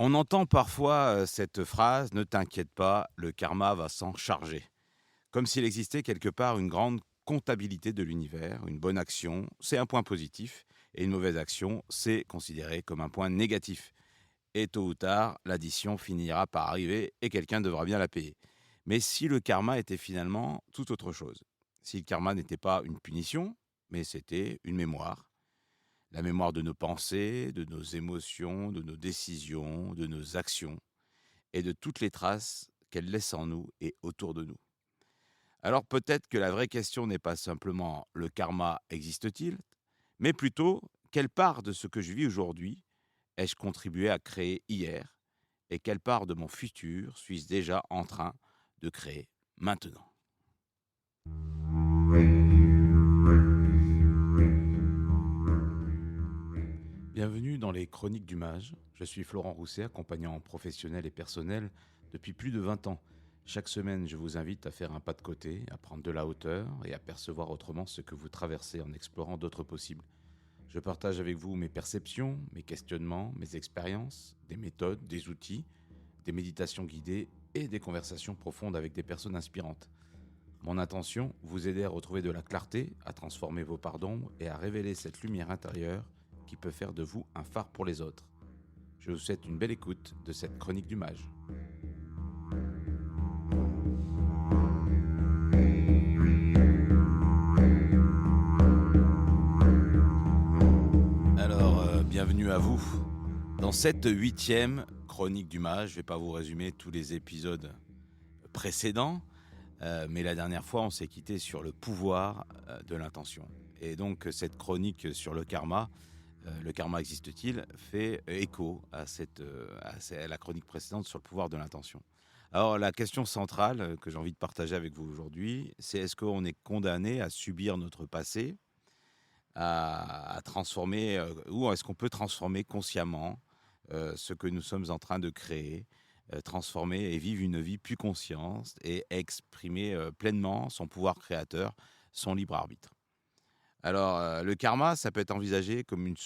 On entend parfois cette phrase: «Ne t'inquiète pas, le karma va s'en charger». Comme s'il existait quelque part une grande comptabilité de l'univers. Une bonne action, c'est un point positif, et une mauvaise action, c'est considéré comme un point négatif. Et tôt ou tard, l'addition finira par arriver et quelqu'un devra bien la payer. Mais si le karma était finalement tout autre chose? Si le karma n'était pas une punition, mais c'était une mémoire, la mémoire de nos pensées, de nos émotions, de nos décisions, de nos actions et de toutes les traces qu'elles laissent en nous et autour de nous. Alors peut-être que la vraie question n'est pas simplement le karma existe-t-il, mais plutôt quelle part de ce que je vis aujourd'hui ai-je contribué à créer hier et quelle part de mon futur suis-je déjà en train de créer maintenant. Bienvenue dans les Chroniques du Mage. Je suis Florent Rousset, accompagnant professionnel et personnel depuis plus de 20 ans. Chaque semaine, je vous invite à faire un pas de côté, à prendre de la hauteur et à percevoir autrement ce que vous traversez en explorant d'autres possibles. Je partage avec vous mes perceptions, mes questionnements, mes expériences, des méthodes, des outils, des méditations guidées et des conversations profondes avec des personnes inspirantes. Mon intention, vous aider à retrouver de la clarté, à transformer vos parts d'ombre et à révéler cette lumière intérieure qui peut faire de vous un phare pour les autres. Je vous souhaite une belle écoute de cette chronique du mage. Alors, bienvenue à vous. Dans cette 8e chronique du mage, je ne vais pas vous résumer tous les épisodes précédents, mais la dernière fois, on s'est quitté sur le pouvoir de l'intention. Et donc, cette chronique sur le karma existe-t-il, fait écho à la chronique précédente sur le pouvoir de l'intention. Alors, la question centrale que j'ai envie de partager avec vous aujourd'hui, c'est est-ce qu'on est condamné à subir notre passé, à transformer, ou est-ce qu'on peut transformer consciemment ce que nous sommes en train de créer, transformer et vivre une vie plus consciente et exprimer pleinement son pouvoir créateur, son libre arbitre. Alors, le karma, ça peut être envisagé comme une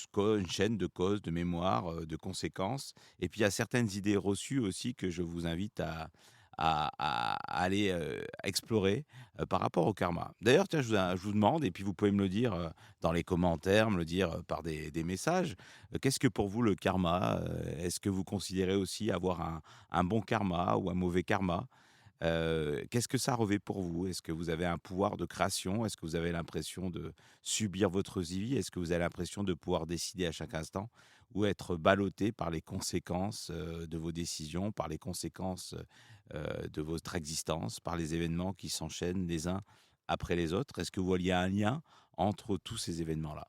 chaîne de causes, de mémoires, de conséquences. Et puis, il y a certaines idées reçues aussi que je vous invite à aller explorer par rapport au karma. D'ailleurs, tiens, je vous demande, et puis vous pouvez me le dire dans les commentaires, me le dire par des messages, qu'est-ce que pour vous le karma? Est-ce que vous considérez aussi avoir un bon karma ou un mauvais karma? Qu'est-ce que ça revêt pour vous? Est-ce que vous avez un pouvoir de création? Est-ce que vous avez l'impression de subir votre vie? Est-ce que vous avez l'impression de pouvoir décider à chaque instant? Ou être ballotté par les conséquences, de vos décisions, par les conséquences, de votre existence, par les événements qui s'enchaînent les uns après les autres? Est-ce que vous voyez un lien entre tous ces événements-là?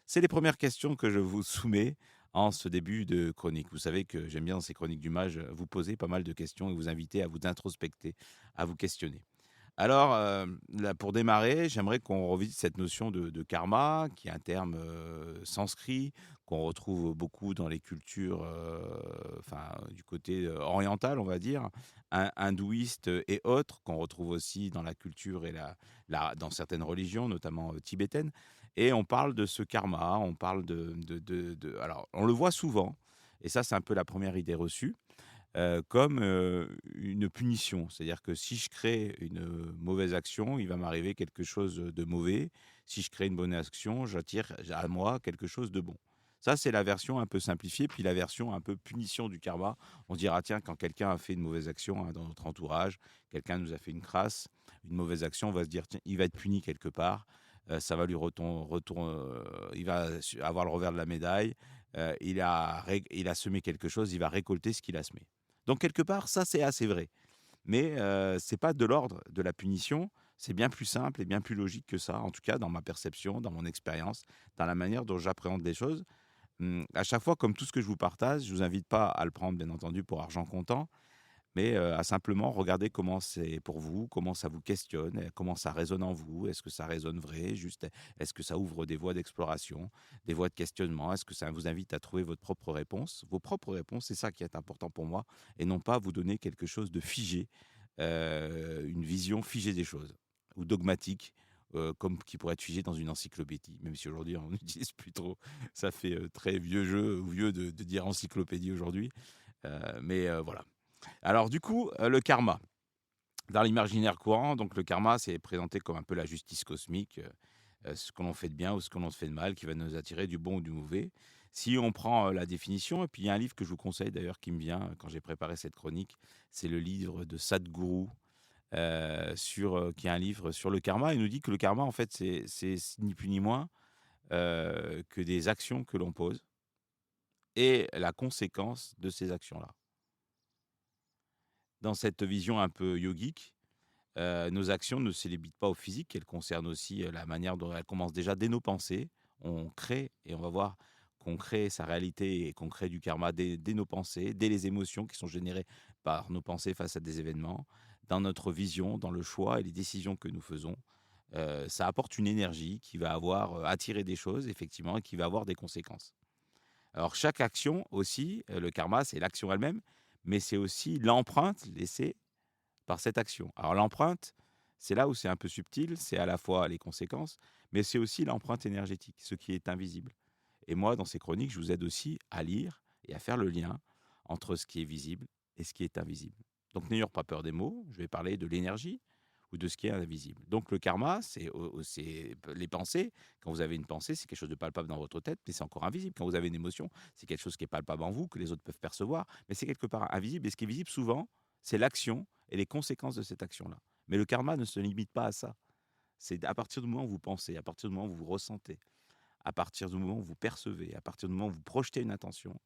C'est les premières questions que je vous soumets en ce début de chronique. Vous savez que j'aime bien dans ces chroniques du mage vous poser pas mal de questions et vous inviter à vous introspecter, à vous questionner. Alors, là, pour démarrer, j'aimerais qu'on revisite cette notion de karma, qui est un terme sanskrit, qu'on retrouve beaucoup dans les cultures, enfin, du côté oriental, on va dire, hindouiste et autres, qu'on retrouve aussi dans la culture et dans certaines religions, notamment tibétaines. Et on parle de ce karma, on parle alors, on le voit souvent, et ça, c'est un peu la première idée reçue, comme une punition. C'est-à-dire que si je crée une mauvaise action, il va m'arriver quelque chose de mauvais. Si je crée une bonne action, j'attire à moi quelque chose de bon. Ça, c'est la version un peu simplifiée. Puis la version un peu punition du karma, on dira, tiens, quand quelqu'un a fait une mauvaise action dans notre entourage, quelqu'un nous a fait une crasse, une mauvaise action, on va se dire, tiens, il va être puni quelque part. Ça va lui il va avoir le revers de la médaille. Il a semé quelque chose, il va récolter ce qu'il a semé. Donc quelque part, ça, c'est assez vrai. Mais c'est pas de l'ordre de la punition, c'est bien plus simple et bien plus logique que ça, en tout cas dans ma perception, dans mon expérience, dans la manière dont j'appréhende les choses. À chaque fois, comme tout ce que je vous partage, je vous invite pas à le prendre, bien entendu, pour argent comptant, mais à simplement regarder comment c'est pour vous, comment ça vous questionne, comment ça résonne en vous. Est-ce que ça résonne vrai? Juste, est-ce que ça ouvre des voies d'exploration, des voies de questionnement? Est-ce que ça vous invite à trouver votre propre réponse? Vos propres réponses, c'est ça qui est important pour moi, et non pas vous donner quelque chose de figé, une vision figée des choses, ou dogmatique, comme qui pourrait être figé dans une encyclopédie, même si aujourd'hui on n'utilise plus trop, ça fait très vieux jeu ou vieux de dire encyclopédie aujourd'hui. Mais voilà. Alors du coup, le karma. Dans l'imaginaire courant, donc le karma, c'est présenté comme un peu la justice cosmique, ce que l'on fait de bien ou ce que l'on fait de mal qui va nous attirer du bon ou du mauvais. Si on prend, la définition et puis il y a un livre que je vous conseille d'ailleurs qui me vient, quand j'ai préparé cette chronique, c'est le livre de Sadhguru, qui est un livre sur le karma. Il nous dit que le karma, en fait, c'est ni plus ni moins, que des actions que l'on pose et la conséquence de ces actions-là. Dans cette vision un peu yogique, nos actions ne se limitent pas au physique, elles concernent aussi, la manière dont elles commencent déjà dès nos pensées. On crée et on va voir qu'on crée sa réalité et qu'on crée du karma dès nos pensées, dès les émotions qui sont générées par nos pensées face à des événements, dans notre vision, dans le choix et les décisions que nous faisons. Ça apporte une énergie qui va avoir, attiré des choses effectivement et qui va avoir des conséquences. Alors chaque action aussi, le karma, c'est l'action elle-même, mais c'est aussi l'empreinte laissée par cette action. Alors l'empreinte, c'est là où c'est un peu subtil, c'est à la fois les conséquences, mais c'est aussi l'empreinte énergétique, ce qui est invisible. Et moi, dans ces chroniques, je vous aide aussi à lire et à faire le lien entre ce qui est visible et ce qui est invisible. Donc n'ayons pas peur des mots, je vais parler de l'énergie ou de ce qui est invisible. Donc le karma, c'est les pensées. Quand vous avez une pensée, c'est quelque chose de palpable dans votre tête, mais c'est encore invisible. Quand vous avez une émotion, c'est quelque chose qui est palpable en vous, que les autres peuvent percevoir, mais c'est quelque part invisible. Et ce qui est visible souvent, c'est l'action et les conséquences de cette action-là. Mais le karma ne se limite pas à ça. C'est à partir du moment où vous pensez, à partir du moment où vous ressentez, à partir du moment où vous percevez, à partir du moment où vous projetez une intention,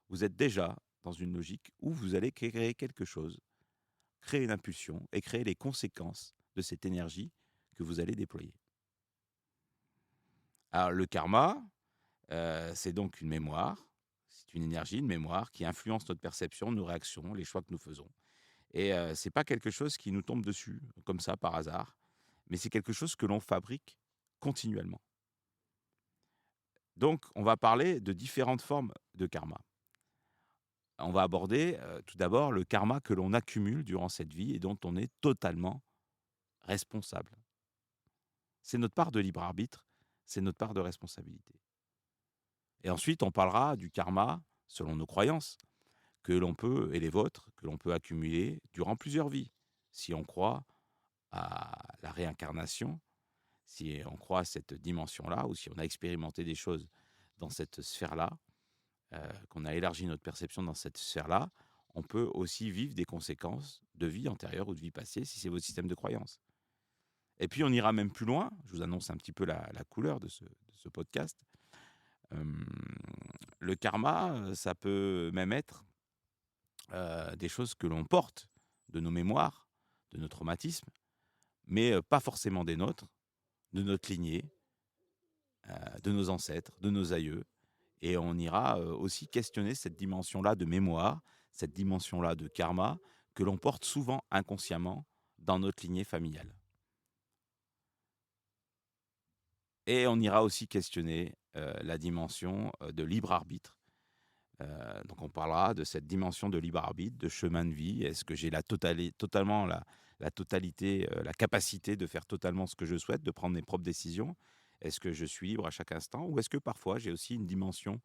vous êtes déjà dans une logique où vous allez créer quelque chose, créer une impulsion et créer les conséquences de cette énergie que vous allez déployer. Alors le karma, c'est donc une mémoire, c'est une énergie, une mémoire qui influence notre perception, nos réactions, les choix que nous faisons. Et c'est pas quelque chose qui nous tombe dessus, comme ça, par hasard, mais c'est quelque chose que l'on fabrique continuellement. Donc on va parler de différentes formes de karma. On va aborder, tout d'abord le karma que l'on accumule durant cette vie et dont on est totalement responsable. C'est notre part de libre arbitre, c'est notre part de responsabilité. Et ensuite, on parlera du karma, selon nos croyances, que l'on peut et les vôtres, que l'on peut accumuler durant plusieurs vies. Si on croit à la réincarnation, si on croit à cette dimension-là, ou si on a expérimenté des choses dans cette sphère-là, qu'on a élargi notre perception dans cette sphère-là, on peut aussi vivre des conséquences de vie antérieure ou de vie passée, si c'est votre système de croyance. Et puis on ira même plus loin, je vous annonce un petit peu la couleur de ce podcast. Hem, le karma, ça peut même être, des choses que l'on porte, de nos mémoires, de nos traumatismes, mais pas forcément des nôtres, de notre lignée, de nos ancêtres, de nos aïeux. Et on ira aussi questionner cette dimension-là de mémoire, cette dimension-là de karma, que l'on porte souvent inconsciemment dans notre lignée familiale. Et on ira aussi questionner la dimension de libre arbitre. Donc on parlera de cette dimension de libre arbitre, de chemin de vie. Est-ce que j'ai totalement la totalité, la capacité de faire totalement ce que je souhaite, de prendre mes propres décisions? Est-ce que je suis libre à chaque instant? Ou est-ce que parfois j'ai aussi une dimension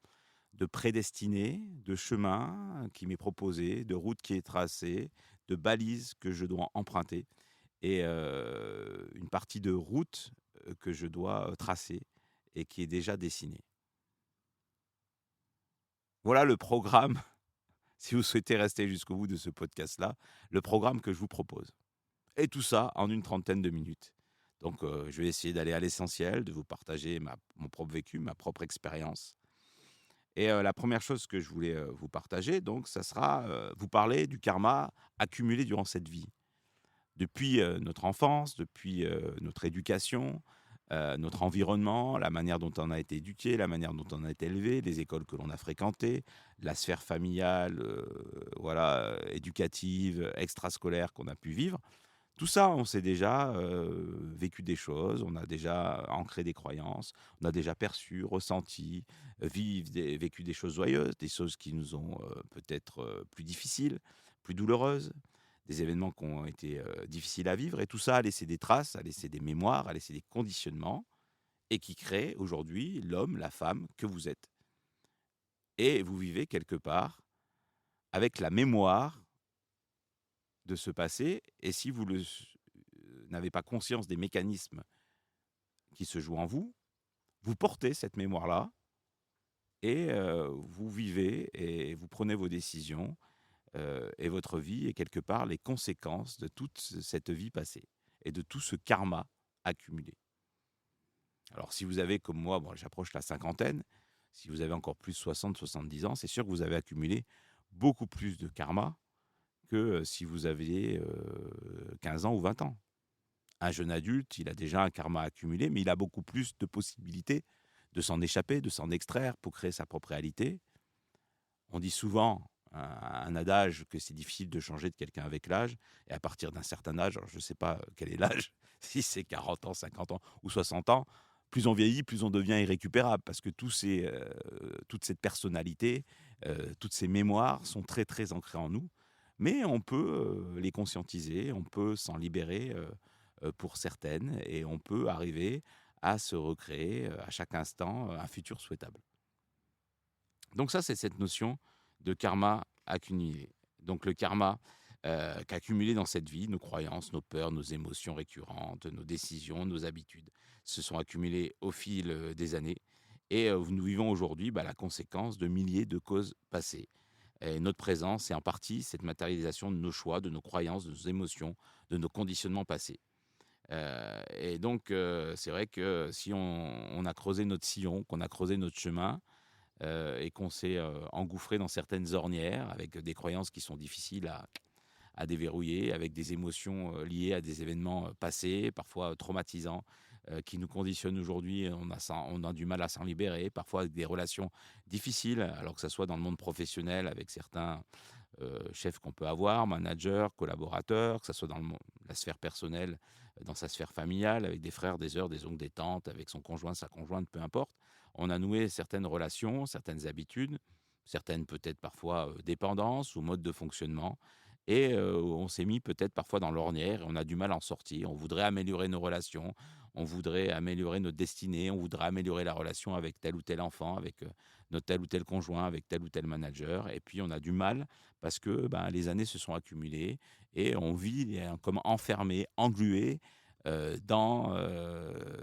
de prédestiné, de chemin qui m'est proposé, de route qui est tracée, de balises que je dois emprunter et une partie de route, que je dois, tracer et qui est déjà dessinée. Voilà le programme, si vous souhaitez rester jusqu'au bout de ce podcast-là, le programme que je vous propose. Et tout ça en une trentaine de minutes. Donc je vais essayer d'aller à l'essentiel, de vous partager mon propre vécu, ma propre expérience. Et la première chose que je voulais, vous partager donc ça sera, vous parler du karma accumulé durant cette vie. Depuis, notre enfance, depuis, notre éducation, notre environnement, la manière dont on a été éduqué, la manière dont on a été élevé, les écoles que l'on a fréquentées, la sphère familiale, voilà, éducative, extrascolaire qu'on a pu vivre. Tout ça, on s'est déjà, vécu des choses, on a déjà ancré des croyances, on a déjà perçu, ressenti, vécu des choses joyeuses, des choses qui nous ont, peut-être, plus difficiles, plus douloureuses, des événements qui ont été, difficiles à vivre et tout ça a laissé des traces, a laissé des mémoires, a laissé des conditionnements et qui créent aujourd'hui l'homme, la femme que vous êtes. Et vous vivez quelque part avec la mémoire de ce passé. Et si vous n'avez pas conscience des mécanismes qui se jouent en vous, vous portez cette mémoire-là et vous vivez et vous prenez vos décisions et votre vie est quelque part les conséquences de toute cette vie passée et de tout ce karma accumulé. Alors si vous avez comme moi, bon, j'approche la cinquantaine, si vous avez encore plus 60-70 ans, c'est sûr que vous avez accumulé beaucoup plus de karma que si vous aviez 15 ans ou 20 ans. Un jeune adulte, il a déjà un karma accumulé, mais il a beaucoup plus de possibilités de s'en échapper, de s'en extraire pour créer sa propre réalité. On dit souvent un adage que c'est difficile de changer de quelqu'un avec l'âge, et à partir d'un certain âge, alors je ne sais pas quel est l'âge, si c'est 40 ans, 50 ans ou 60 ans, plus on vieillit, plus on devient irrécupérable, parce que toute cette personnalité, toutes ces mémoires sont très très ancrées en nous, mais on peut les conscientiser, on peut s'en libérer pour certaines, et on peut arriver à se recréer à chaque instant un futur souhaitable. Donc ça, c'est cette notion de karma accumulé. Donc le karma qu'accumulé dans cette vie, nos croyances, nos peurs, nos émotions récurrentes, nos décisions, nos habitudes, se sont accumulés au fil des années. Et nous vivons aujourd'hui la conséquence de milliers de causes passées. Et notre présence, c'est en partie cette matérialisation de nos choix, de nos croyances, de nos émotions, de nos conditionnements passés. Et donc, c'est vrai que si on a creusé notre sillon, qu'on a creusé notre chemin, et qu'on s'est engouffré dans certaines ornières avec des croyances qui sont difficiles à déverrouiller, avec des émotions liées à des événements passés, parfois traumatisants, qui nous conditionnent aujourd'hui. On a du mal à s'en libérer, parfois avec des relations difficiles, alors que ce soit dans le monde professionnel avec certains chefs qu'on peut avoir, managers, collaborateurs, que ce soit dans la sphère personnelle, dans sa sphère familiale, avec des frères, des sœurs, des oncles, des tantes, avec son conjoint, sa conjointe, peu importe. On a noué certaines relations, certaines habitudes, certaines peut-être parfois dépendances ou modes de fonctionnement. Et on s'est mis peut-être parfois dans l'ornière et on a du mal à en sortir. On voudrait améliorer nos relations, on voudrait améliorer notre destinée, on voudrait améliorer la relation avec tel ou tel enfant, avec notre tel ou tel conjoint, avec tel ou tel manager. Et puis on a du mal parce que les années se sont accumulées et on vit comme enfermé, englué dans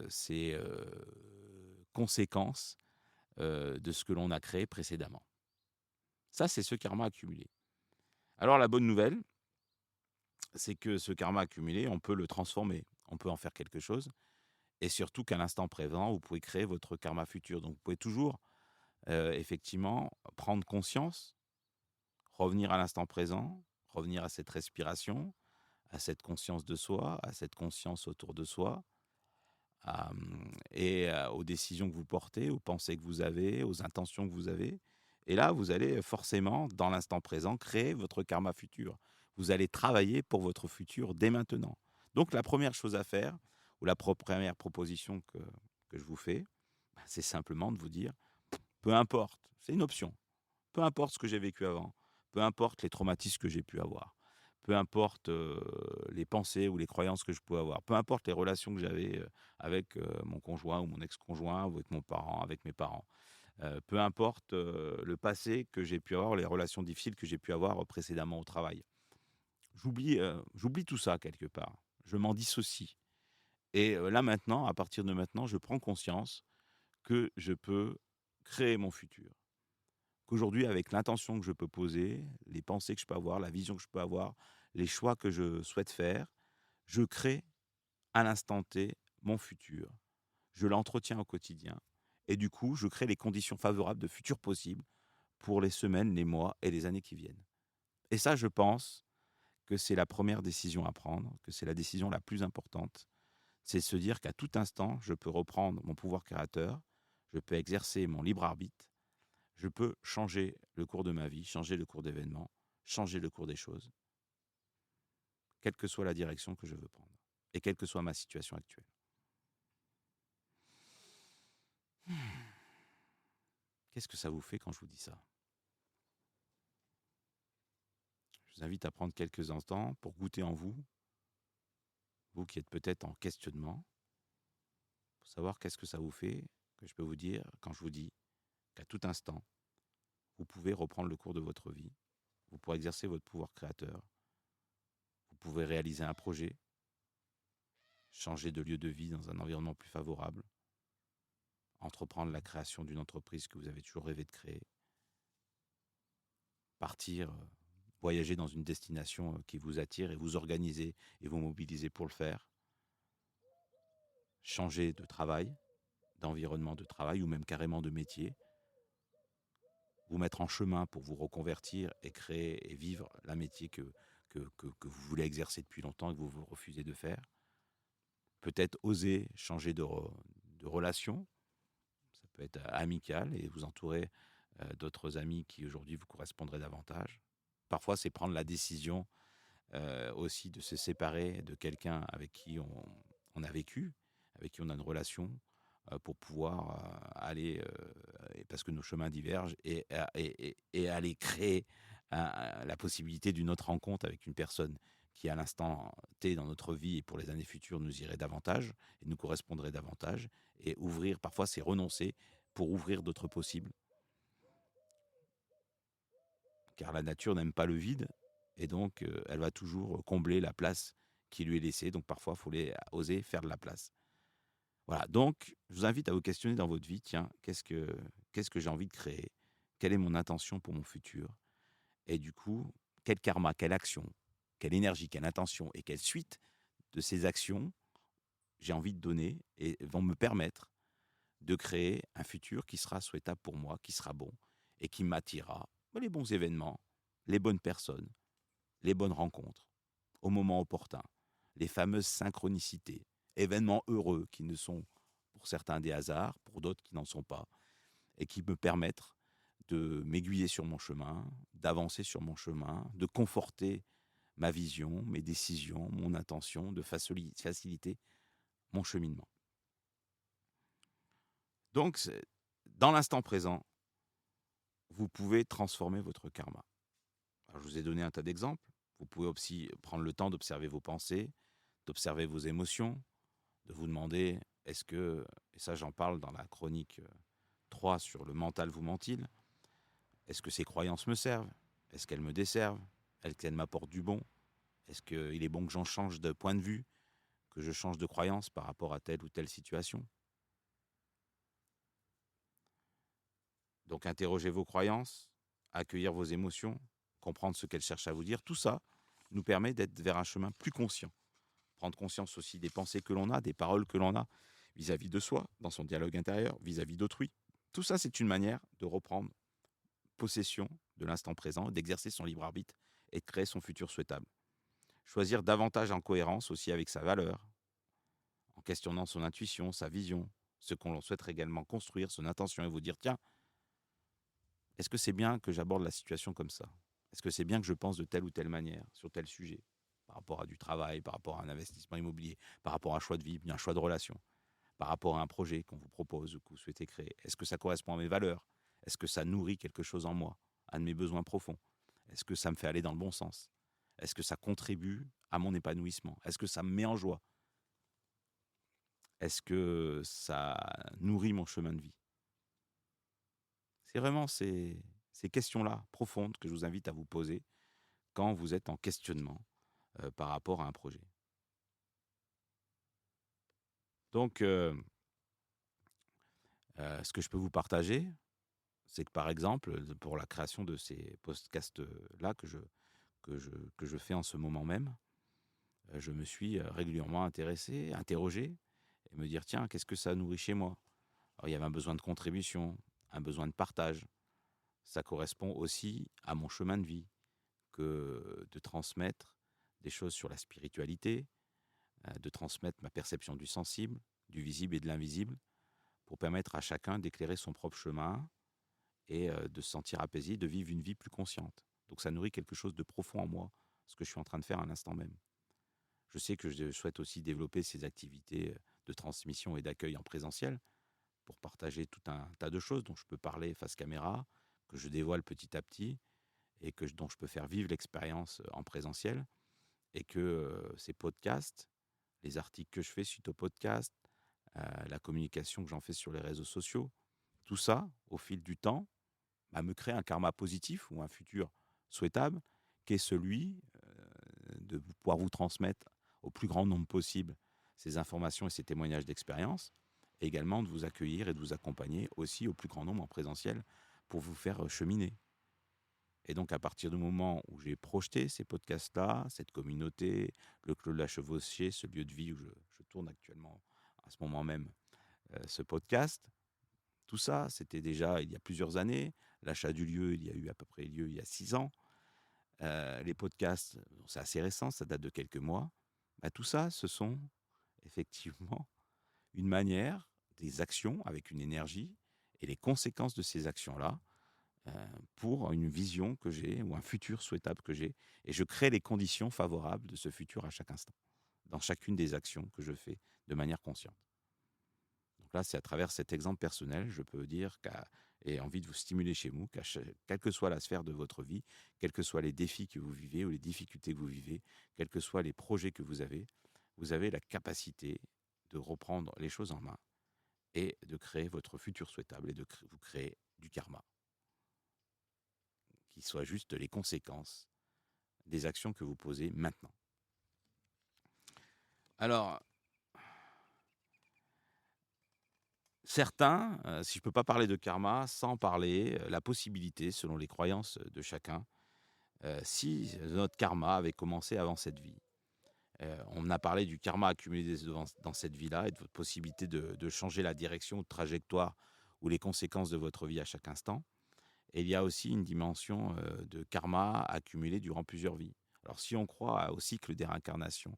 ces conséquences de ce que l'on a créé précédemment. Ça, c'est ce karma accumulé. Alors la bonne nouvelle, c'est que ce karma accumulé, on peut le transformer, on peut en faire quelque chose, et surtout qu'à l'instant présent, vous pouvez créer votre karma futur. Donc vous pouvez toujours, effectivement, prendre conscience, revenir à l'instant présent, revenir à cette respiration, à cette conscience de soi, à cette conscience autour de soi, et aux décisions que vous portez, aux pensées que vous avez, aux intentions que vous avez. Et là, vous allez forcément, dans l'instant présent, créer votre karma futur. Vous allez travailler pour votre futur dès maintenant. Donc la première chose à faire, ou la première proposition que je vous fais, c'est simplement de vous dire, peu importe, c'est une option, peu importe ce que j'ai vécu avant, peu importe les traumatismes que j'ai pu avoir, peu importe les pensées ou les croyances que je pouvais avoir, peu importe les relations que j'avais avec mon conjoint ou mon ex-conjoint, ou avec mon parent, avec mes parents, peu importe le passé que j'ai pu avoir, les relations difficiles que j'ai pu avoir précédemment au travail. J'oublie tout ça quelque part. Je m'en dissocie. Et là maintenant, à partir de maintenant, je prends conscience que je peux créer mon futur. Qu'aujourd'hui, avec l'intention que je peux poser, les pensées que je peux avoir, la vision que je peux avoir, les choix que je souhaite faire, je crée à l'instant T mon futur. Je l'entretiens au quotidien. Et du coup, je crée les conditions favorables de futur possible pour les semaines, les mois et les années qui viennent. Et ça, je pense que c'est la première décision à prendre, que c'est la décision la plus importante. C'est se dire qu'à tout instant, je peux reprendre mon pouvoir créateur, je peux exercer mon libre arbitre, je peux changer le cours de ma vie, changer le cours d'événements, changer le cours des choses, quelle que soit la direction que je veux prendre et quelle que soit ma situation actuelle. Qu'est-ce que ça vous fait quand je vous dis ça? Je vous invite à prendre quelques instants pour goûter en vous, vous qui êtes peut-être en questionnement, pour savoir qu'est-ce que ça vous fait, que je peux vous dire quand je vous dis qu'à tout instant, vous pouvez reprendre le cours de votre vie vous pourrez exercer votre pouvoir créateur. Vous pouvez réaliser un projet, changer de lieu de vie dans un environnement plus favorable, entreprendre la création d'une entreprise que vous avez toujours rêvé de créer, partir, voyager dans une destination qui vous attire et vous organiser et vous mobiliser pour le faire, changer de travail, d'environnement de travail ou même carrément de métier, vous mettre en chemin pour vous reconvertir et créer et vivre la métier que vous voulez exercer depuis longtemps et que vous vous refusez de faire. Peut-être oser changer de relation, ça peut être amical et vous entourer d'autres amis qui aujourd'hui vous correspondraient davantage. Parfois, c'est prendre la décision aussi de se séparer de quelqu'un avec qui on a vécu, avec qui on a une relation, pour pouvoir aller, parce que nos chemins divergent, et aller créer la possibilité d'une autre rencontre avec une personne qui, à l'instant T dans notre vie et pour les années futures, nous irait davantage et nous correspondrait davantage. Et ouvrir, parfois, c'est renoncer pour ouvrir d'autres possibles. Car la nature n'aime pas le vide, et donc elle va toujours combler la place qui lui est laissée. Donc parfois, il faut oser faire de la place. Voilà, donc je vous invite à vous questionner dans votre vie, tiens, qu'est-ce que j'ai envie de créer? Quelle est mon intention pour mon futur? Et du coup, quel karma, quelle action, quelle énergie, quelle intention et quelle suite de ces actions j'ai envie de donner et vont me permettre de créer un futur qui sera souhaitable pour moi, qui sera bon et qui m'attirera les bons événements, les bonnes personnes, les bonnes rencontres, au moment opportun, les fameuses synchronicités, événements heureux qui ne sont pour certains des hasards, pour d'autres qui n'en sont pas, et qui me permettent de m'aiguiller sur mon chemin, d'avancer sur mon chemin, de conforter ma vision, mes décisions, mon intention, de faciliter mon cheminement. Donc, dans l'instant présent, vous pouvez transformer votre karma. Alors, je vous ai donné un tas d'exemples. Vous pouvez aussi prendre le temps d'observer vos pensées, d'observer vos émotions, de vous demander, est-ce que, et ça j'en parle dans la chronique 3 sur le mental vous ment-il, est-ce que ces croyances me servent? Est-ce qu'elles me desservent? Est-ce qu'elles m'apportent du bon? Est-ce qu'il est bon que j'en change de point de vue, que je change de croyance par rapport à telle ou telle situation? Donc interrogez vos croyances, accueillir vos émotions, comprendre ce qu'elles cherchent à vous dire, tout ça nous permet d'être vers un chemin plus conscient. Prendre conscience aussi des pensées que l'on a, des paroles que l'on a vis-à-vis de soi, dans son dialogue intérieur, vis-à-vis d'autrui. Tout ça, c'est une manière de reprendre possession de l'instant présent, d'exercer son libre arbitre et de créer son futur souhaitable. Choisir davantage en cohérence aussi avec sa valeur, en questionnant son intuition, sa vision, ce qu'on souhaite également construire, son intention, et vous dire, tiens, est-ce que c'est bien que j'aborde la situation comme ça? Est-ce que c'est bien que je pense de telle ou telle manière sur tel sujet? Par rapport à du travail, par rapport à un investissement immobilier, par rapport à un choix de vie, un choix de relation, par rapport à un projet qu'on vous propose ou que vous souhaitez créer. Est-ce que ça correspond à mes valeurs? Est-ce que ça nourrit quelque chose en moi, un de mes besoins profonds? Est-ce que ça me fait aller dans le bon sens? Est-ce que ça contribue à mon épanouissement? Est-ce que ça me met en joie? Est-ce que ça nourrit mon chemin de vie? C'est vraiment ces questions-là profondes que je vous invite à vous poser quand vous êtes en questionnement par rapport à un projet. Donc, ce que je peux vous partager, c'est que par exemple, pour la création de ces podcasts-là que je fais en ce moment même, je me suis régulièrement intéressé, interrogé, et me dire, tiens, qu'est-ce que ça nourrit chez moi? Alors, il y avait un besoin de contribution, un besoin de partage. Ça correspond aussi à mon chemin de vie, que de transmettre des choses sur la spiritualité, de transmettre ma perception du sensible, du visible et de l'invisible, pour permettre à chacun d'éclairer son propre chemin et de se sentir apaisé, de vivre une vie plus consciente. Donc ça nourrit quelque chose de profond en moi, ce que je suis en train de faire à l'instant même. Je sais que je souhaite aussi développer ces activités de transmission et d'accueil en présentiel pour partager tout un tas de choses dont je peux parler face caméra, que je dévoile petit à petit et dont je peux faire vivre l'expérience en présentiel, et que ces podcasts, les articles que je fais suite aux podcasts, la communication que j'en fais sur les réseaux sociaux, tout ça, au fil du temps, me crée un karma positif ou un futur souhaitable, qui est celui de pouvoir vous transmettre au plus grand nombre possible ces informations et ces témoignages d'expérience, et également de vous accueillir et de vous accompagner aussi au plus grand nombre en présentiel pour vous faire cheminer. Et donc, à partir du moment où j'ai projeté ces podcasts-là, cette communauté, le Clos de la Chevauchée, ce lieu de vie où je tourne actuellement à ce moment même ce podcast, tout ça, c'était déjà il y a plusieurs années. L'achat du lieu, il y a eu à peu près lieu il y a 6 ans. Les podcasts, c'est assez récent, ça date de quelques mois. Bah, tout ça, ce sont effectivement une manière, des actions avec une énergie et les conséquences de ces actions-là pour une vision que j'ai ou un futur souhaitable que j'ai. Et je crée les conditions favorables de ce futur à chaque instant, dans chacune des actions que je fais de manière consciente. Donc là, c'est à travers cet exemple personnel, je peux dire et envie de vous stimuler chez vous, quelle que soit la sphère de votre vie, quels que soient les défis que vous vivez ou les difficultés que vous vivez, quels que soient les projets que vous avez la capacité de reprendre les choses en main et de créer votre futur souhaitable et de vous créer du karma, qui soit juste les conséquences des actions que vous posez maintenant. Alors, certains, si je ne peux pas parler de karma sans parler la possibilité, selon les croyances de chacun, si notre karma avait commencé avant cette vie. On a parlé du karma accumulé dans cette vie-là et de votre possibilité de changer la direction ou de trajectoire ou les conséquences de votre vie à chaque instant. Et il y a aussi une dimension de karma accumulé durant plusieurs vies. Alors si on croit au cycle des réincarnations,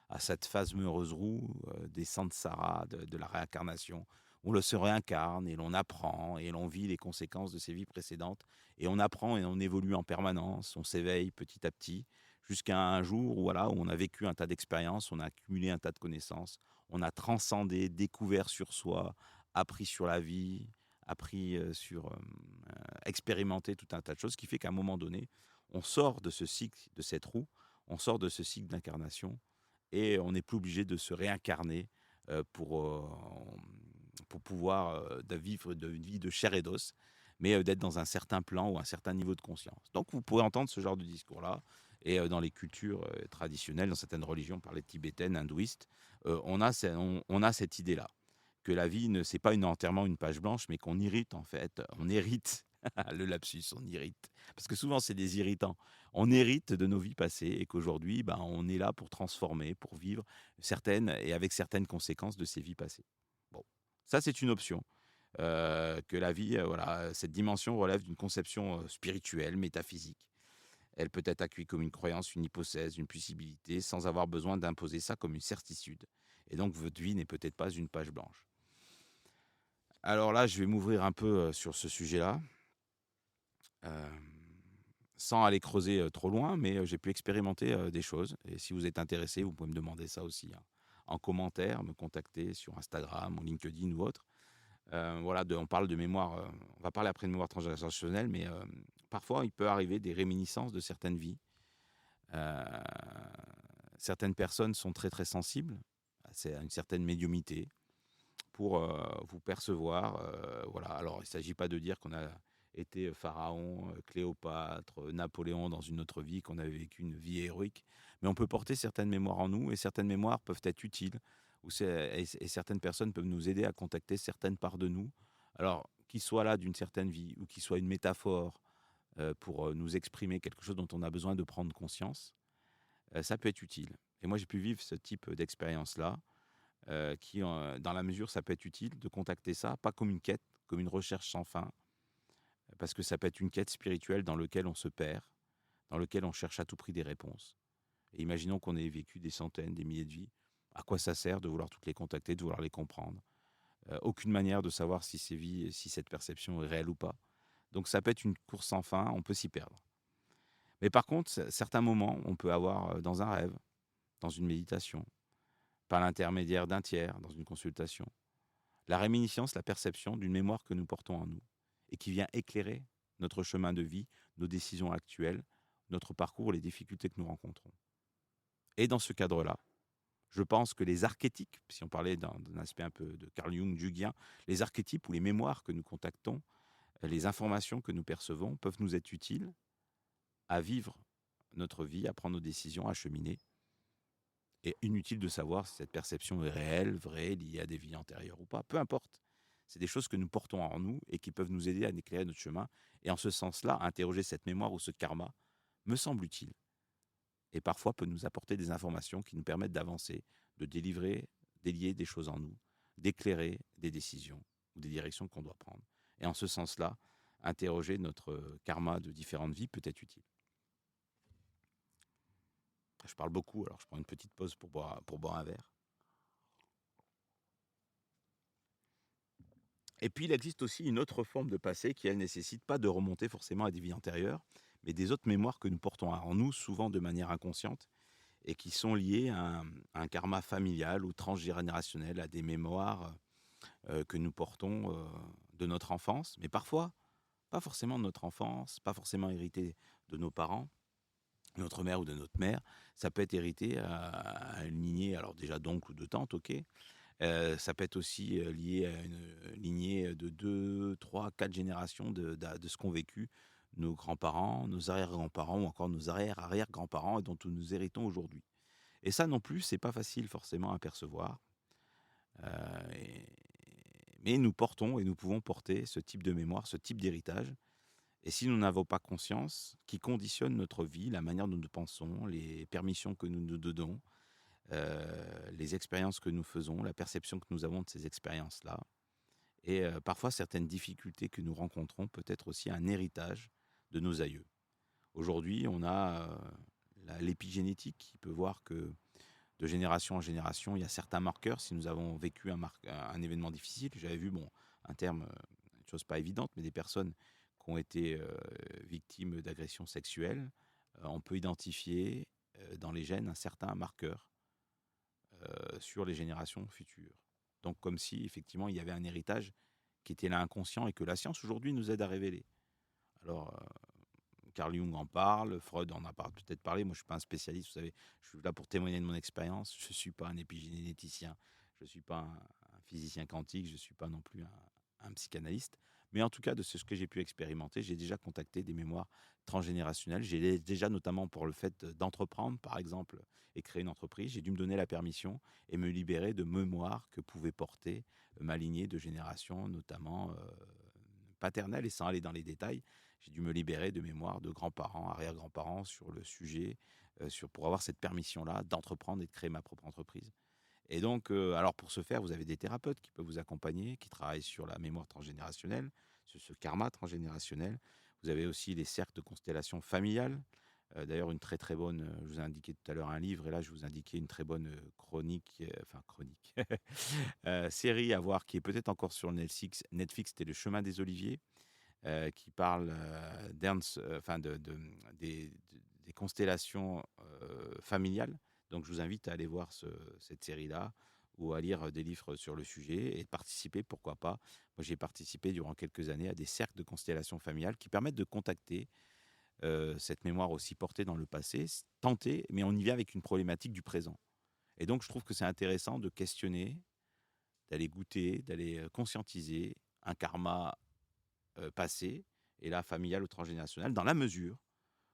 à cette fameuse roue des samsara, de la réincarnation, où on se réincarne et l'on apprend et l'on vit les conséquences de ses vies précédentes et on apprend et on évolue en permanence, on s'éveille petit à petit jusqu'à un jour où, voilà, où on a vécu un tas d'expériences, on a accumulé un tas de connaissances, on a transcendé, découvert sur soi, appris sur la vie, appris expérimenté tout un tas de choses, ce qui fait qu'à un moment donné, on sort de ce cycle, de cette roue, on sort de ce cycle d'incarnation et on n'est plus obligé de se réincarner pour pouvoir vivre une vie de chair et d'os, mais d'être dans un certain plan ou un certain niveau de conscience. Donc vous pourrez entendre ce genre de discours-là, et dans les cultures traditionnelles, dans certaines religions, par les tibétaines, hindouistes, on a cette idée-là, que la vie, c'est pas entièrement une page blanche, mais qu'on hérite en fait, on hérite, le lapsus, on hérite, parce que souvent c'est des irritants, on hérite de nos vies passées et qu'aujourd'hui, ben, on est là pour transformer, pour vivre certaines et avec certaines conséquences de ces vies passées. Bon, ça c'est une option. Que la vie, voilà, cette dimension relève d'une conception spirituelle, métaphysique. Elle peut être accueillie comme une croyance, une hypothèse, une possibilité, sans avoir besoin d'imposer ça comme une certitude. Et donc votre vie n'est peut-être pas une page blanche. Alors là, je vais m'ouvrir un peu sur ce sujet-là, sans aller creuser trop loin, mais j'ai pu expérimenter des choses. Et si vous êtes intéressé, vous pouvez me demander ça aussi hein, en commentaire, me contacter sur Instagram ou LinkedIn ou autre. Voilà, on parle de mémoire, on va parler après de mémoire transgénérationnelle, mais parfois il peut arriver des réminiscences de certaines vies. Euh, Certaines personnes sont très très sensibles à une certaine médiumnité pour vous percevoir. Voilà. Alors il ne s'agit pas de dire qu'on a été pharaon, Cléopâtre, Napoléon dans une autre vie, qu'on avait vécu une vie héroïque, mais on peut porter certaines mémoires en nous et certaines mémoires peuvent être utiles et certaines personnes peuvent nous aider à contacter certaines parts de nous. Alors qu'ils soient là d'une certaine vie ou qu'ils soient une métaphore pour nous exprimer quelque chose dont on a besoin de prendre conscience, ça peut être utile. Et moi j'ai pu vivre ce type d'expérience-là dans la mesure, ça peut être utile de contacter ça, pas comme une quête, comme une recherche sans fin, parce que ça peut être une quête spirituelle dans laquelle on se perd, dans laquelle on cherche à tout prix des réponses. Et imaginons qu'on ait vécu des centaines, des milliers de vies. À quoi ça sert de vouloir toutes les contacter, de vouloir les comprendre aucune manière de savoir si ces vies, si cette perception est réelle ou pas. Donc ça peut être une course sans fin, on peut s'y perdre. Mais par contre, certains moments, on peut avoir dans un rêve, dans une méditation, par l'intermédiaire d'un tiers, dans une consultation, la réminiscence, la perception d'une mémoire que nous portons en nous et qui vient éclairer notre chemin de vie, nos décisions actuelles, notre parcours, les difficultés que nous rencontrons. Et dans ce cadre-là, je pense que les archétypes, si on parlait d'un aspect un peu de Carl Jung, jungien, les archétypes ou les mémoires que nous contactons, les informations que nous percevons peuvent nous être utiles à vivre notre vie, à prendre nos décisions, à cheminer. Et inutile de savoir si cette perception est réelle, vraie, liée à des vies antérieures ou pas. Peu importe. C'est des choses que nous portons en nous et qui peuvent nous aider à éclairer notre chemin. Et en ce sens-là, interroger cette mémoire ou ce karma me semble utile. Et parfois peut nous apporter des informations qui nous permettent d'avancer, de délivrer, délier des choses en nous, d'éclairer des décisions ou des directions qu'on doit prendre. Et en ce sens-là, interroger notre karma de différentes vies peut être utile. Je parle beaucoup, alors je prends une petite pause pour boire un verre. Et puis, il existe aussi une autre forme de passé qui, elle, nécessite pas de remonter forcément à des vies antérieures, mais des autres mémoires que nous portons en nous, souvent de manière inconsciente, et qui sont liées à un karma familial ou transgénérationnel, à des mémoires que nous portons de notre enfance, mais parfois, pas forcément de notre enfance, pas forcément hérité de nos parents, notre mère ou de notre mère. Ça peut être hérité à une lignée, alors déjà d'oncle ou de tante, ok. Ça peut être aussi lié à une lignée de 2, 3, 4 générations de ce qu'ont vécu nos grands-parents, nos arrière-grands-parents ou encore nos arrière-arrière-grands-parents et dont nous héritons aujourd'hui. Et ça non plus, c'est pas facile forcément à percevoir. Et mais nous portons et nous pouvons porter ce type de mémoire, ce type d'héritage. Et si nous n'avons pas conscience, qui conditionne notre vie, la manière dont nous pensons, les permissions que nous nous donnons, les expériences que nous faisons, la perception que nous avons de ces expériences-là, et parfois certaines difficultés que nous rencontrons, peut être aussi un héritage de nos aïeux. Aujourd'hui, on a l'épigénétique qui peut voir que de génération en génération, il y a certains marqueurs. Si nous avons vécu un événement difficile, j'avais vu, un terme, une chose pas évidente, mais des personnes qui ont été victimes d'agressions sexuelles, on peut identifier dans les gènes un certain marqueur sur les générations futures. Donc comme si effectivement il y avait un héritage qui était là inconscient et que la science aujourd'hui nous aide à révéler. Alors Carl Jung en parle, Freud en a peut-être parlé, moi je ne suis pas un spécialiste, vous savez, je suis là pour témoigner de mon expérience, je ne suis pas un épigénéticien, je ne suis pas un physicien quantique, je ne suis pas non plus un psychanalyste, mais en tout cas de ce que j'ai pu expérimenter, j'ai déjà contacté des mémoires transgénérationnelles, j'ai déjà notamment pour le fait d'entreprendre par exemple et créer une entreprise, j'ai dû me donner la permission et me libérer de mémoires que pouvait porter ma lignée de génération, notamment paternelle, et sans aller dans les détails, j'ai dû me libérer de mémoire de grands-parents, arrière-grands-parents sur le sujet, pour avoir cette permission-là d'entreprendre et de créer ma propre entreprise. Et donc, alors pour ce faire, vous avez des thérapeutes qui peuvent vous accompagner, qui travaillent sur la mémoire transgénérationnelle, sur ce karma transgénérationnel. Vous avez aussi les cercles de constellation familiale. D'ailleurs, une très très bonne, je vous ai indiqué tout à l'heure un livre, et là je vous indiquais une très bonne chronique, série à voir qui est peut-être encore sur Netflix, c'était Le Chemin des Oliviers, qui parle des constellations familiales. Donc je vous invite à aller voir cette série-là ou à lire des livres sur le sujet et de participer, pourquoi pas. Moi, j'ai participé durant quelques années à des cercles de constellations familiales qui permettent de contacter cette mémoire aussi portée dans le passé, tenter, mais on y vient avec une problématique du présent. Et donc, je trouve que c'est intéressant de questionner, d'aller goûter, d'aller conscientiser un karma passé, et là familial ou transgénérationnel, dans la mesure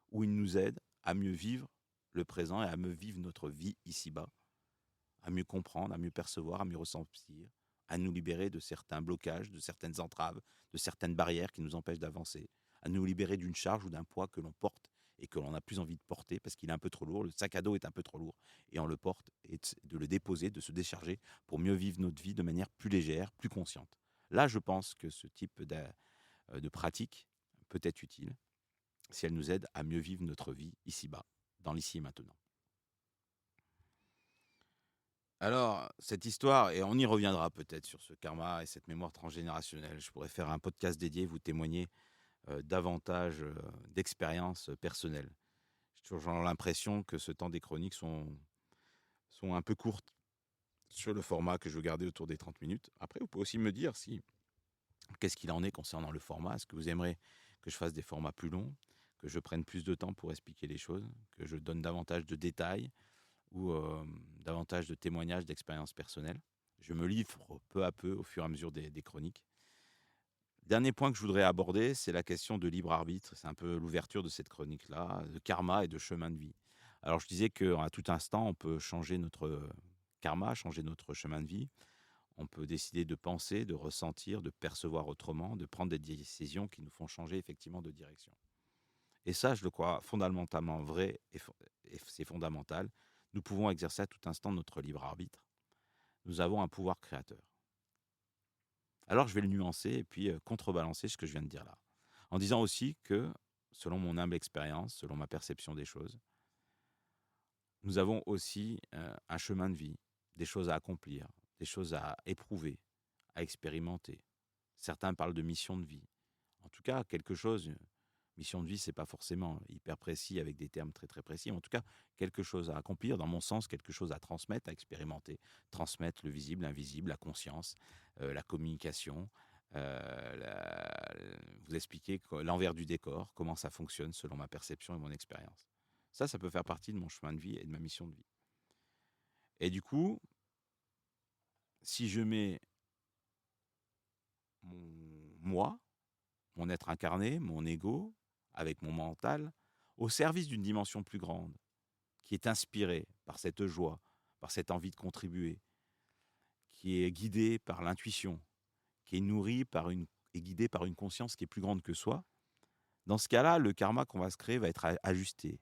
où il nous aide à mieux vivre le présent et à mieux vivre notre vie ici-bas, à mieux comprendre, à mieux percevoir, à mieux ressentir, à nous libérer de certains blocages, de certaines entraves, de certaines barrières qui nous empêchent d'avancer, à nous libérer d'une charge ou d'un poids que l'on porte et que l'on n'a plus envie de porter parce qu'il est un peu trop lourd, le sac à dos est un peu trop lourd, et on le porte, et de le déposer, de se décharger pour mieux vivre notre vie de manière plus légère, plus consciente. Là, je pense que ce type de pratique peut être utile si elle nous aide à mieux vivre notre vie ici-bas, dans l'ici et maintenant. Alors, cette histoire, et on y reviendra peut-être sur ce karma et cette mémoire transgénérationnelle, je pourrais faire un podcast dédié, vous témoigner davantage d'expériences personnelles. J'ai toujours l'impression que ce temps des chroniques sont un peu courtes sur le format que je veux garder autour des 30 minutes. Après, vous pouvez aussi me dire qu'est-ce qu'il en est concernant le format. Est-ce que vous aimeriez que je fasse des formats plus longs, que je prenne plus de temps pour expliquer les choses, que je donne davantage de détails ou davantage de témoignages d'expériences personnelles? Je me livre peu à peu au fur et à mesure des chroniques. Dernier point que je voudrais aborder, c'est la question de libre arbitre. C'est un peu l'ouverture de cette chronique-là, de karma et de chemin de vie. Alors je disais qu'à tout instant, on peut changer notre karma, changer notre chemin de vie. On peut décider de penser, de ressentir, de percevoir autrement, de prendre des décisions qui nous font changer effectivement de direction. Et ça, je le crois fondamentalement vrai et c'est fondamental. Nous pouvons exercer à tout instant notre libre arbitre. Nous avons un pouvoir créateur. Alors je vais le nuancer et puis contrebalancer ce que je viens de dire là. En disant aussi que, selon mon humble expérience, selon ma perception des choses, nous avons aussi un chemin de vie, des choses à accomplir, des choses à éprouver, à expérimenter. Certains parlent de mission de vie. En tout cas, quelque chose, mission de vie, c'est pas forcément hyper précis avec des termes très très précis, mais en tout cas, quelque chose à accomplir, dans mon sens, quelque chose à transmettre, à expérimenter. Transmettre le visible, l'invisible, la conscience, la communication, vous expliquer l'envers du décor, comment ça fonctionne selon ma perception et mon expérience. Ça peut faire partie de mon chemin de vie et de ma mission de vie. Et du coup, si je mets moi, mon être incarné, mon ego, avec mon mental, au service d'une dimension plus grande, qui est inspirée par cette joie, par cette envie de contribuer, qui est guidée par l'intuition, qui est nourrie et guidée par une conscience qui est plus grande que soi, dans ce cas-là, le karma qu'on va se créer va être ajusté.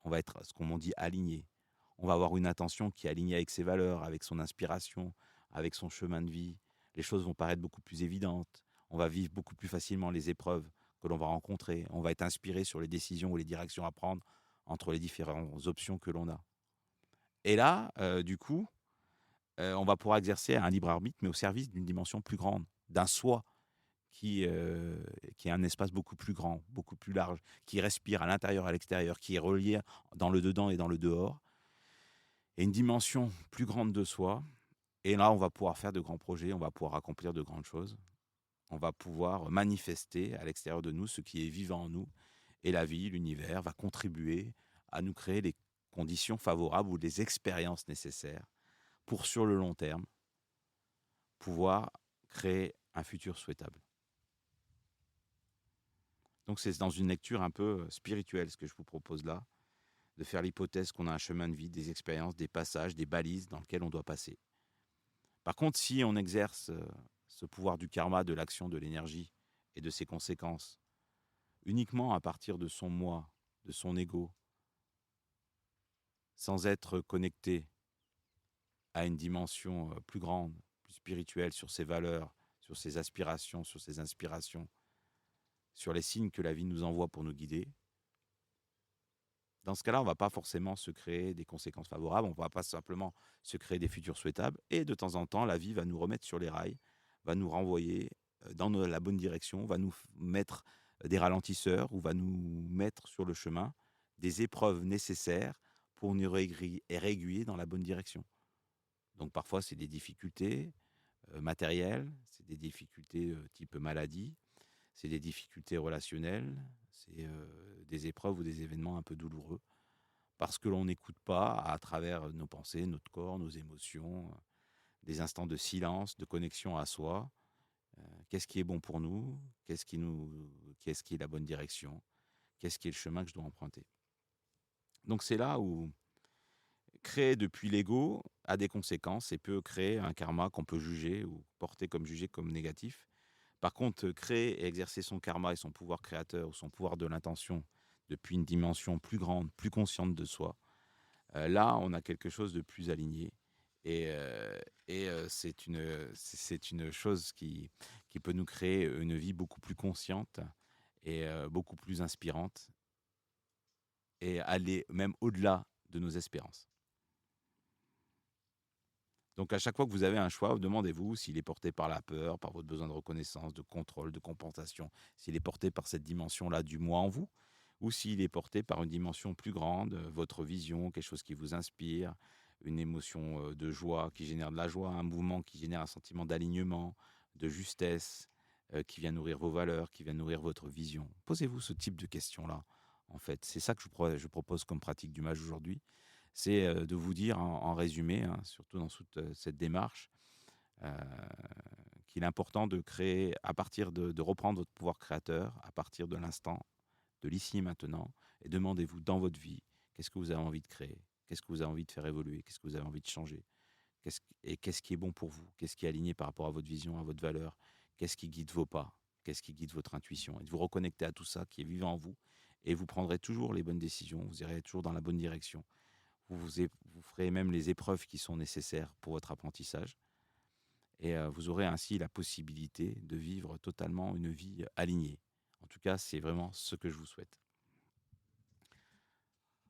On va être, ce qu'on dit, aligné. On va avoir une intention qui est alignée avec ses valeurs, avec son inspiration, avec son chemin de vie. Les choses vont paraître beaucoup plus évidentes. On va vivre beaucoup plus facilement les épreuves que l'on va rencontrer. On va être inspiré sur les décisions ou les directions à prendre entre les différentes options que l'on a. Et là, du coup, on va pouvoir exercer un libre arbitre, mais au service d'une dimension plus grande, d'un soi qui est un espace beaucoup plus grand, beaucoup plus large, qui respire à l'intérieur et à l'extérieur, qui est relié dans le dedans et dans le dehors, et une dimension plus grande de soi. Et là, on va pouvoir faire de grands projets, on va pouvoir accomplir de grandes choses, on va pouvoir manifester à l'extérieur de nous ce qui est vivant en nous, et la vie, l'univers, va contribuer à nous créer les conditions favorables ou les expériences nécessaires pour, sur le long terme, pouvoir créer un futur souhaitable. Donc c'est dans une lecture un peu spirituelle ce que je vous propose là, de faire l'hypothèse qu'on a un chemin de vie, des expériences, des passages, des balises dans lesquelles on doit passer. Par contre, si on exerce ce pouvoir du karma, de l'action, de l'énergie et de ses conséquences, uniquement à partir de son moi, de son ego, sans être connecté à une dimension plus grande, plus spirituelle, sur ses valeurs, sur ses aspirations, sur ses inspirations, sur les signes que la vie nous envoie pour nous guider, dans ce cas-là, on ne va pas forcément se créer des conséquences favorables, on ne va pas simplement se créer des futurs souhaitables, et de temps en temps, la vie va nous remettre sur les rails, va nous renvoyer dans la bonne direction, va nous mettre des ralentisseurs, ou va nous mettre sur le chemin des épreuves nécessaires pour nous réaiguiller dans la bonne direction. Donc parfois, c'est des difficultés matérielles, c'est des difficultés type maladie, c'est des difficultés relationnelles, c'est des épreuves ou des événements un peu douloureux, parce que l'on n'écoute pas à travers nos pensées, notre corps, nos émotions, des instants de silence, de connexion à soi. Qu'est-ce qui est bon pour nous? Qu'est-ce qui est la bonne direction? Qu'est-ce qui est le chemin que je dois emprunter? Donc c'est là où créer depuis l'ego a des conséquences et peut créer un karma qu'on peut juger ou jugé comme négatif. Par contre, créer et exercer son karma et son pouvoir créateur ou son pouvoir de l'intention depuis une dimension plus grande, plus consciente de soi, là, on a quelque chose de plus aligné. Et c'est une chose qui peut nous créer une vie beaucoup plus consciente et beaucoup plus inspirante et aller même au-delà de nos espérances. Donc à chaque fois que vous avez un choix, demandez-vous s'il est porté par la peur, par votre besoin de reconnaissance, de contrôle, de compensation, s'il est porté par cette dimension-là du moi en vous, ou s'il est porté par une dimension plus grande, votre vision, quelque chose qui vous inspire, une émotion de joie qui génère de la joie, un mouvement qui génère un sentiment d'alignement, de justesse, qui vient nourrir vos valeurs, qui vient nourrir votre vision. Posez-vous ce type de questions-là, en fait. C'est ça que je propose comme pratique du mage aujourd'hui. C'est de vous dire en résumé, hein, surtout dans toute cette démarche, qu'il est important de créer, à partir de reprendre votre pouvoir créateur, à partir de l'instant, de l'ici et maintenant, et demandez-vous dans votre vie, qu'est-ce que vous avez envie de créer? Qu'est-ce que vous avez envie de faire évoluer? Qu'est-ce que vous avez envie de changer? Qu'est-ce qui est bon pour vous? Qu'est-ce qui est aligné par rapport à votre vision, à votre valeur? Qu'est-ce qui guide vos pas? Qu'est-ce qui guide votre intuition? Et de vous reconnecter à tout ça qui est vivant en vous, et vous prendrez toujours les bonnes décisions, vous irez toujours dans la bonne direction. Vous ferez même les épreuves qui sont nécessaires pour votre apprentissage. Et vous aurez ainsi la possibilité de vivre totalement une vie alignée. En tout cas, c'est vraiment ce que je vous souhaite.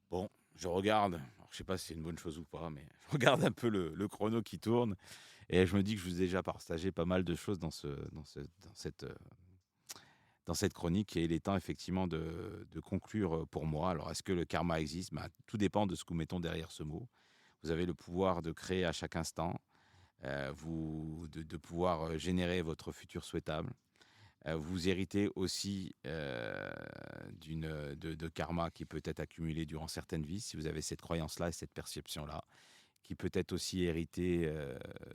Bon, je regarde, alors je ne sais pas si c'est une bonne chose ou pas, mais je regarde un peu le chrono qui tourne et je me dis que je vous ai déjà partagé pas mal de choses dans cette chronique, et il est temps effectivement de conclure pour moi. Alors, est-ce que le karma existe? Tout dépend de ce que nous mettons derrière ce mot. Vous avez le pouvoir de créer à chaque instant, de pouvoir générer votre futur souhaitable. Vous héritez aussi de karma qui peut être accumulé durant certaines vies, si vous avez cette croyance-là et cette perception-là, qui peut être aussi hérité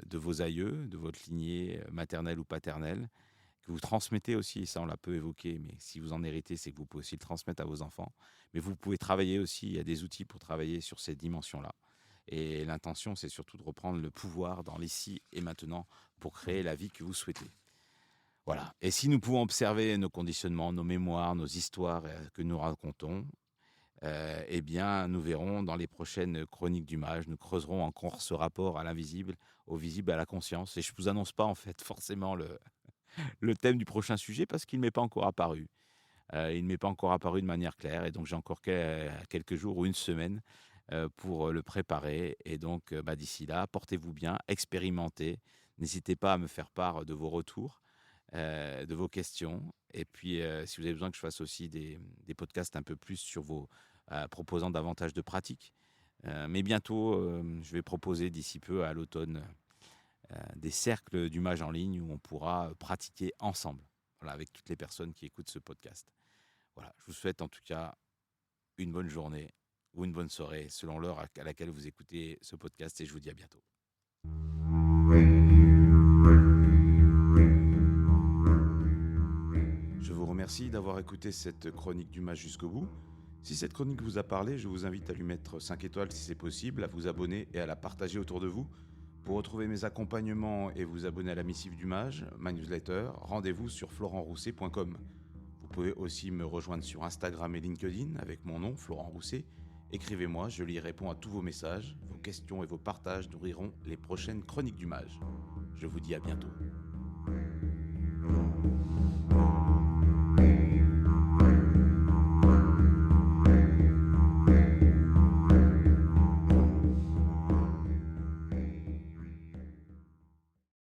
de vos aïeux, de votre lignée maternelle ou paternelle, que vous transmettez aussi, ça on l'a peu évoqué, mais si vous en héritez, c'est que vous pouvez aussi le transmettre à vos enfants. Mais vous pouvez travailler aussi, il y a des outils pour travailler sur ces dimensions-là. Et l'intention, c'est surtout de reprendre le pouvoir dans l'ici et maintenant pour créer la vie que vous souhaitez. Voilà. Et si nous pouvons observer nos conditionnements, nos mémoires, nos histoires que nous racontons, eh bien, nous verrons dans les prochaines chroniques du mage, nous creuserons encore ce rapport à l'invisible, au visible, à la conscience. Et je ne vous annonce pas en fait forcément le thème du prochain sujet parce qu'il ne m'est pas encore apparu. Il ne m'est pas encore apparu de manière claire, et donc j'ai encore quelques jours ou une semaine pour le préparer. Et donc, d'ici là, portez-vous bien, expérimentez. N'hésitez pas à me faire part de vos retours, de vos questions. Et puis, si vous avez besoin que je fasse aussi des podcasts un peu plus sur proposant davantage de pratiques. Mais bientôt, je vais proposer d'ici peu à l'automne des cercles du mage en ligne où on pourra pratiquer ensemble, voilà, avec toutes les personnes qui écoutent ce podcast. Voilà, je vous souhaite en tout cas une bonne journée ou une bonne soirée selon l'heure à laquelle vous écoutez ce podcast, et je vous dis à bientôt. Je vous remercie d'avoir écouté cette chronique du mage jusqu'au bout. Si cette chronique vous a parlé, je vous invite à lui mettre 5 étoiles si c'est possible, à vous abonner et à la partager autour de vous. Pour retrouver mes accompagnements et vous abonner à la missive du mage, ma newsletter, rendez-vous sur florentrousset.com. Vous pouvez aussi me rejoindre sur Instagram et LinkedIn avec mon nom, Florent Rousset. Écrivez-moi, je y réponds à tous vos messages. Vos questions et vos partages nourriront les prochaines chroniques du mage. Je vous dis à bientôt.